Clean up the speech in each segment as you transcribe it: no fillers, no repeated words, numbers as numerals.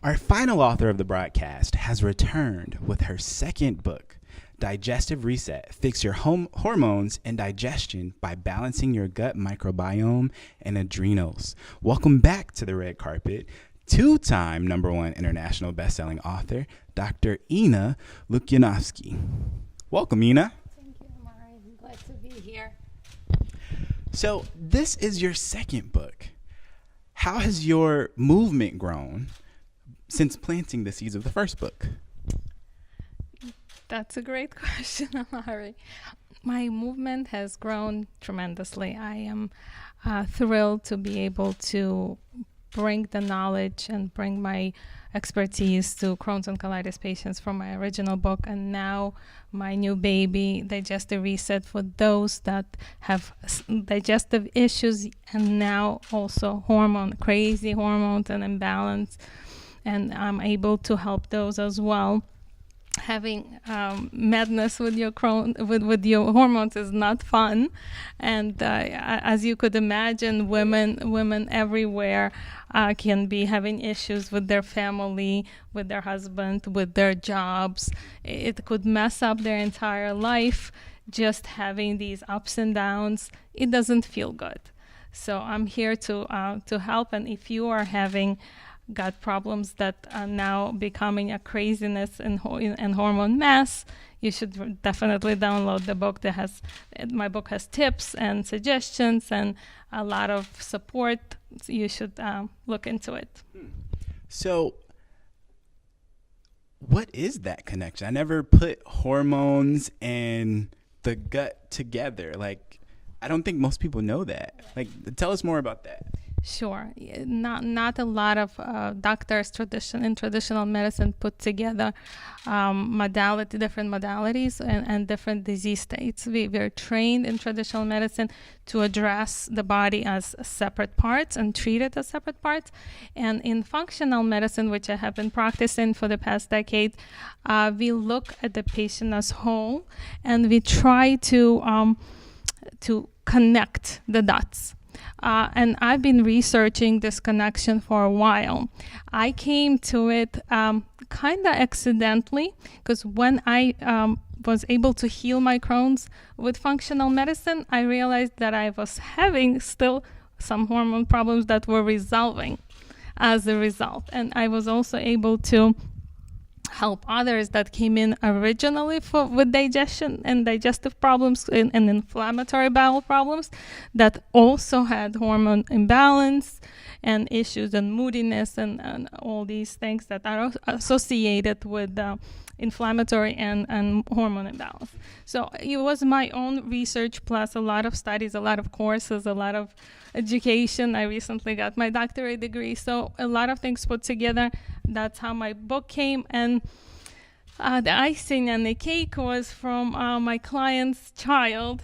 Our final author of the broadcast has returned with her second book, Digestive Reset, Fix Your Hormones and Digestion by Balancing Your Gut Microbiome and Adrenals. Welcome back to the red carpet, two-time #1 international best-selling author, Dr. Ina Lukyanovsky. Welcome, Ina. Thank you, Amari. I'm glad to be here. So this is your second book. How has your movement grown since planting the seeds of the first book? That's a great question, Amari. My movement has grown tremendously. I am thrilled to be able to bring the knowledge and bring my expertise to Crohn's and colitis patients from my original book, and now my new baby, Digestive Reset, for those that have digestive issues, and now also crazy hormones and imbalance, and I'm able to help those as well. Having madness with your with your hormones is not fun, and as you could imagine, women everywhere can be having issues with their family, with their husband, with their jobs. It could mess up their entire life. Just having these ups and downs, it doesn't feel good. So I'm here to help, and if you are having gut problems that are now becoming a craziness and hormone mess, you should definitely download the book. My book has tips and suggestions and a lot of support. So you should look into it. So what is that connection? I never put hormones and the gut together. Like, I don't think most people know that. Like, tell us more about that. Sure. Not a lot of doctors in traditional medicine put together different modalities and different disease states. We're trained in traditional medicine to address the body as separate parts and treat it as separate parts. And in functional medicine, which I have been practicing for the past decade, we look at the patient as whole, and we try to connect the dots. And I've been researching this connection for a while. I came to it kind of accidentally, because when I was able to heal my Crohn's with functional medicine, I realized that I was having still some hormone problems that were resolving as a result. And I was also able to help others that came in originally with digestion and digestive problems and inflammatory bowel problems that also had hormone imbalance and issues and moodiness and all these things that are associated with inflammatory and hormone imbalance. So it was my own research plus a lot of studies, a lot of courses, a lot of education. I recently got my doctorate degree, so a lot of things put together. That's how my book came, and the icing on the cake was from my client's child.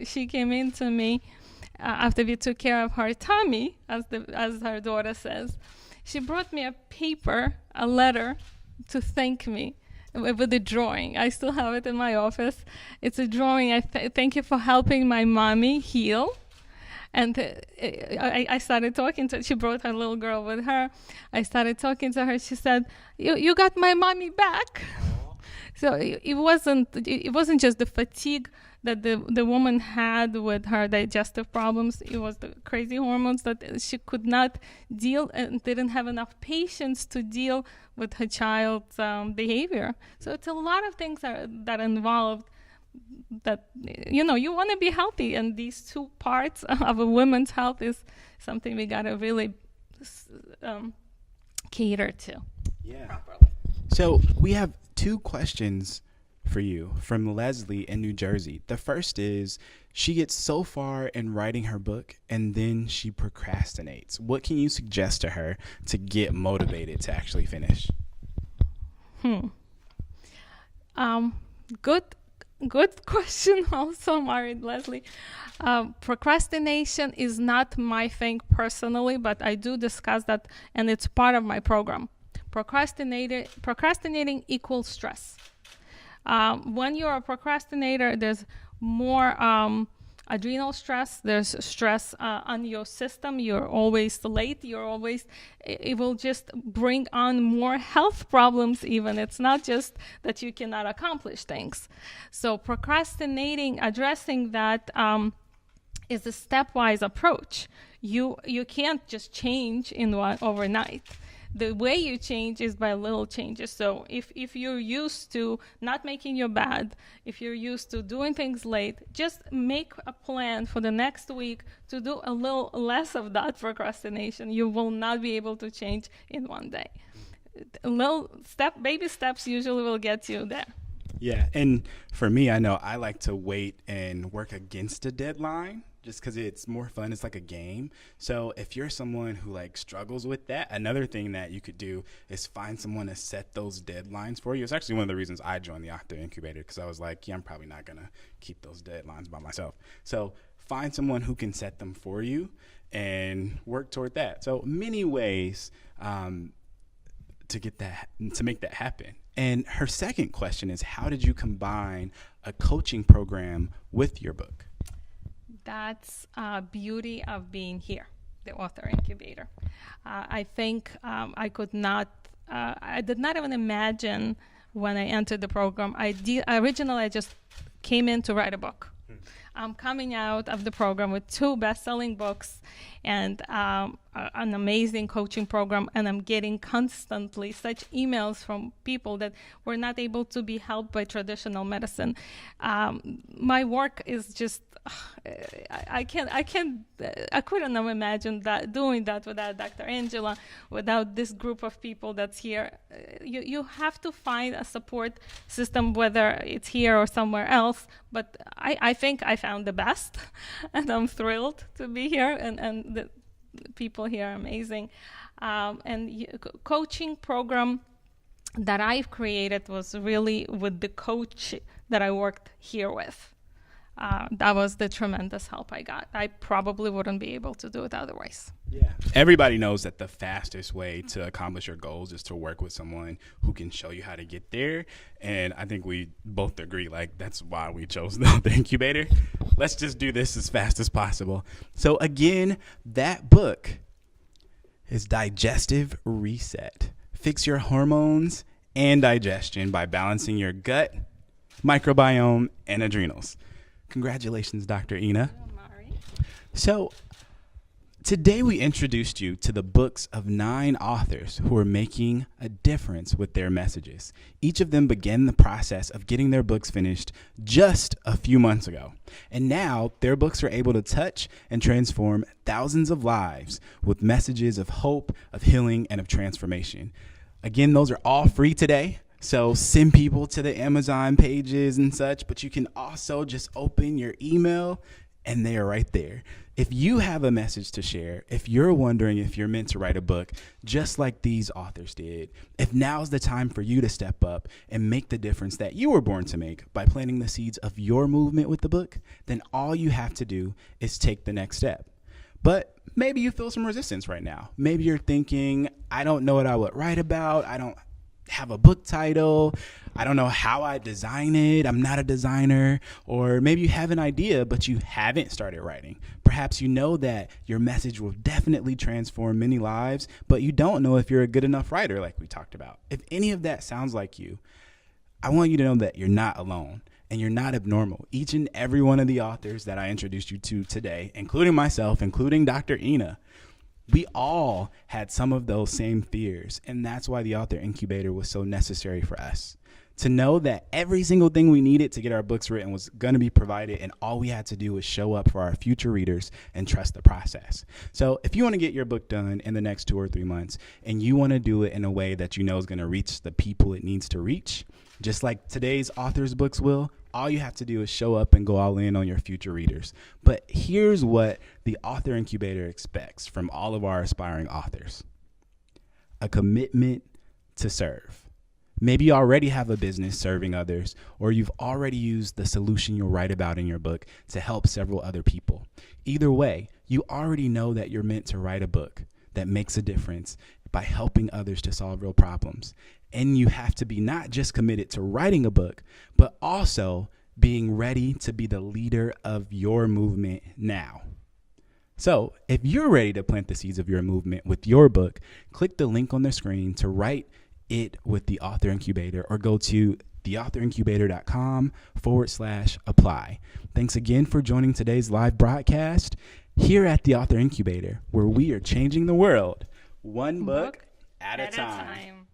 She came in to me after we took care of her tummy, as her daughter says. She brought me a letter to thank me with a drawing. I still have it in my office. It's a drawing. Thank you for helping my mommy heal. And I started talking to her. She brought her little girl with her. I started talking to her. She said, "You got my mommy back." So it wasn't just the fatigue that the woman had with her digestive problems. It was the crazy hormones that she could not deal and didn't have enough patience to deal with her child's behavior. So it's a lot of things that involved that, you want to be healthy, and these two parts of a woman's health is something we got to really cater to properly. So we have two questions for you from Leslie in New Jersey. The first is, she gets so far in writing her book and then she procrastinates. What can you suggest to her to get motivated to actually finish? Good question also, Leslie. Procrastination is not my thing personally, but I do discuss that, and it's part of my program. Procrastinating equals stress. When you're a procrastinator, there's more adrenal stress, there's stress on your system. You're always late. It will just bring on more health problems even. It's not just that you cannot accomplish things. So procrastinating, addressing that is a stepwise approach. You can't just change overnight. The way you change is by little changes. So if you're used to not making your bed, if you're used to doing things late, just make a plan for the next week to do a little less of that procrastination. You will not be able to change in one day. Baby steps usually will get you there. Yeah, and for me, I know I like to wait and work against a deadline just because it's more fun. It's like a game. So if you're someone who like struggles with that, another thing that you could do is find someone to set those deadlines for you. It's actually one of the reasons I joined the Author Incubator, because I was like, yeah, I'm probably not going to keep those deadlines by myself. So find someone who can set them for you and work toward that. So many ways to make that happen. And her second question is, how did you combine a coaching program with your book? That's beauty of being here, the Author Incubator. I think I did not even imagine when I entered the program. Originally, I just came in to write a book. I'm coming out of the program with 2 best-selling books and an amazing coaching program, and I'm getting constantly such emails from people that were not able to be helped by traditional medicine. My work is just I couldn't have imagined doing that without Dr. Angela, without this group of people that's here. You have to find a support system, whether it's here or somewhere else. But I think I found the best, and I'm thrilled to be here, and the people here are amazing. Coaching program that I've created was really with the coach that I worked here with. That was the tremendous help I got. I probably wouldn't be able to do it otherwise. Yeah. Everybody knows that the fastest way to accomplish your goals is to work with someone who can show you how to get there. And I think we both agree, like, that's why we chose the Incubator. Let's just do this as fast as possible. So again, that book is Digestive Reset. Fix your hormones and digestion by balancing your gut, microbiome, and adrenals. Congratulations, Dr. Ina. So today we introduced you to the books of 9 authors who are making a difference with their messages. Each of them began the process of getting their books finished just a few months ago. And now their books are able to touch and transform thousands of lives with messages of hope, of healing, and of transformation. Again, those are all free today. So send people to the Amazon pages and such, but you can also just open your email and they are right there. If you have a message to share, if you're wondering if you're meant to write a book, just like these authors did, if now's the time for you to step up and make the difference that you were born to make by planting the seeds of your movement with the book, then all you have to do is take the next step. But maybe you feel some resistance right now. Maybe you're thinking, I don't know what I would write about. I don't have a book title. I don't know how I design it. I'm not a designer. Or maybe you have an idea, but you haven't started writing. Perhaps you know that your message will definitely transform many lives, but you don't know if you're a good enough writer, like we talked about. If any of that sounds like you, I want you to know that you're not alone and you're not abnormal. Each and every one of the authors that I introduced you to today, including myself, including Dr. Ina, we all had some of those same fears, and that's why the Author Incubator was so necessary for us. To know that every single thing we needed to get our books written was going to be provided, and all we had to do was show up for our future readers and trust the process. So if you want to get your book done in the next 2 or 3 months, and you want to do it in a way that you know is going to reach the people it needs to reach, just like today's author's books will, all you have to do is show up and go all in on your future readers. But here's what the Author Incubator expects from all of our aspiring authors: a commitment to serve. Maybe you already have a business serving others, or you've already used the solution you'll write about in your book to help several other people. Either way, you already know that you're meant to write a book that makes a difference by helping others to solve real problems. And you have to be not just committed to writing a book, but also being ready to be the leader of your movement now. So if you're ready to plant the seeds of your movement with your book, click the link on the screen to write it with the Author Incubator, or go to theauthorincubator.com/apply. Thanks again for joining today's live broadcast here at the Author Incubator, where we are changing the world one book at a time.